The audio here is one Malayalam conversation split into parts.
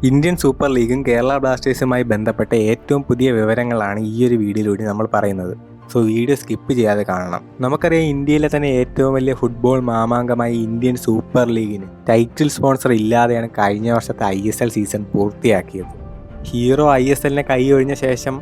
ഇന്ത്യൻ സൂപ്പർ ലീഗും കേരള ബ്ലാസ്റ്റേഴ്സുമായി ബന്ധപ്പെട്ട ഏറ്റവും പുതിയ വിവരങ്ങളാണ് ഈ ഒരു വീഡിയോയിലൂടെ നമ്മൾ പറയുന്നത്. സോ വീഡിയോ സ്കിപ്പ് ചെയ്യാതെ കാണണം. നമുക്കറിയാം, ഇന്ത്യയിലെ തന്നെ ഏറ്റവും വലിയ ഫുട്ബോൾ മാമാങ്കമായ ഇന്ത്യൻ സൂപ്പർ ലീഗിന് ടൈറ്റിൽ സ്പോൺസർ ഇല്ലാതെയാണ് കഴിഞ്ഞ വർഷത്തെ ISL സീസൺ പൂർത്തിയാക്കിയത്. ഹീറോ ISLനെ കൈയൊഴിഞ്ഞ ശേഷം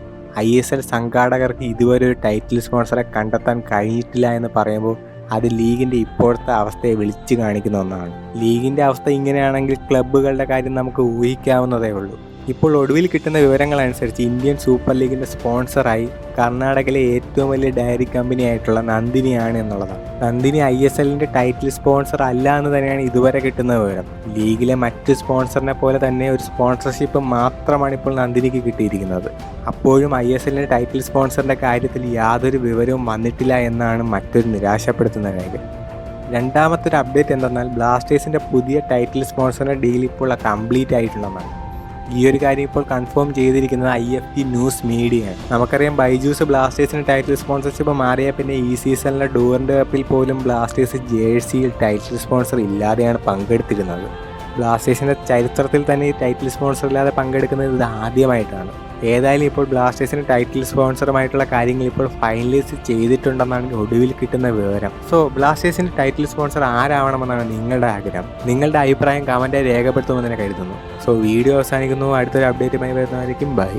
ISL സംഘാടകർക്ക് ഇതുവരെ ഒരു ടൈറ്റിൽ സ്പോൺസറെ കണ്ടെത്താൻ കഴിഞ്ഞിട്ടില്ല എന്ന് പറയുമ്പോൾ അത് ലീഗിൻ്റെ ഇപ്പോഴത്തെ അവസ്ഥയെ വിളിച്ചു കാണിക്കുന്ന ഒന്നാണ്. ലീഗിൻ്റെ അവസ്ഥ ഇങ്ങനെയാണെങ്കിൽ ക്ലബ്ബുകളുടെ കാര്യം നമുക്ക് ഊഹിക്കാവുന്നതേ ഉള്ളൂ. ഇപ്പോൾ ഒടുവിൽ കിട്ടുന്ന വിവരങ്ങളനുസരിച്ച് ഇന്ത്യൻ സൂപ്പർ ലീഗിൻ്റെ സ്പോൺസറായി കർണാടകയിലെ ഏറ്റവും വലിയ ഡയറി കമ്പനി ആയിട്ടുള്ള നന്ദിനിയാണ് എന്നുള്ളതാണ്. നന്ദിനി ISLൻ്റെ ടൈറ്റിൽ സ്പോൺസർ അല്ല എന്ന് തന്നെയാണ് ഇതുവരെ കിട്ടുന്ന വിവരം. ലീഗിലെ മറ്റ് സ്പോൺസറിനെ പോലെ തന്നെ ഒരു സ്പോൺസർഷിപ്പ് മാത്രമാണ് ഇപ്പോൾ നന്ദിനിക്ക് കിട്ടിയിരിക്കുന്നത്. അപ്പോഴും ISLൻ്റെ ടൈറ്റിൽ സ്പോൺസറിൻ്റെ കാര്യത്തിൽ യാതൊരു വിവരവും വന്നിട്ടില്ല എന്നാണ് മറ്റൊരു നിരാശപ്പെടുത്തുന്ന കാര്യം. രണ്ടാമത്തെ ഒരു അപ്ഡേറ്റ് എന്തെന്നാൽ, ബ്ലാസ്റ്റേഴ്സിൻ്റെ പുതിയ ടൈറ്റിൽ സ്പോൺസറിൻ്റെ ഡീൽ ഇപ്പോൾ കംപ്ലീറ്റ് ആയിട്ടുള്ളതാണ്. ഈ ഒരു കാര്യം ഇപ്പോൾ കൺഫേം ചെയ്തിരിക്കുന്നത് IFT ന്യൂസ് മീഡിയയാണ്. നമുക്കറിയാം, ബൈജൂസ് ബ്ലാസ്റ്റേഴ്സിന് ടൈറ്റിൽ സ്പോൺസർഷിപ്പ് മാറിയ പിന്നെ ഈ സീസണിലെ ഡൂറന്റ് കപ്പിൽ പോലും ബ്ലാസ്റ്റേഴ്സ് ജേഴ്സിയിൽ ടൈറ്റിൽ സ്പോൺസർ ഇല്ലാതെയാണ് പങ്കെടുത്തിരുന്നത്. ബ്ലാസ്റ്റേഴ്സിൻ്റെ ചരിത്രത്തിൽ തന്നെ ഈ ടൈറ്റിൽ സ്പോൺസർ ഇല്ലാതെ പങ്കെടുക്കുന്നത് ഇത് ആദ്യമായിട്ടാണ്. ഏതായാലും ഇപ്പോൾ ബ്ലാസ്റ്റേഴ്സിന് ടൈറ്റിൽ സ്പോൺസറുമായിട്ടുള്ള കാര്യങ്ങൾ ഇപ്പോൾ ഫൈനലൈസ് ചെയ്തിട്ടുണ്ടെന്നാണ് ഒടുവിൽ കിട്ടുന്ന വിവരം. സോ ബ്ലാസ്റ്റേഴ്സിൻ്റെ ടൈറ്റിൽ സ്പോൺസർ ആരാവണമെന്നാണ് നിങ്ങളുടെ ആഗ്രഹം? നിങ്ങളുടെ അഭിപ്രായം കമൻറ്റായി രേഖപ്പെടുത്തുമെന്ന് കരുതുന്നു. സോ വീഡിയോ അവസാനിക്കുന്നു. അടുത്തൊരു അപ്ഡേറ്റുമായി വരുന്നതായിരിക്കും. ബൈ.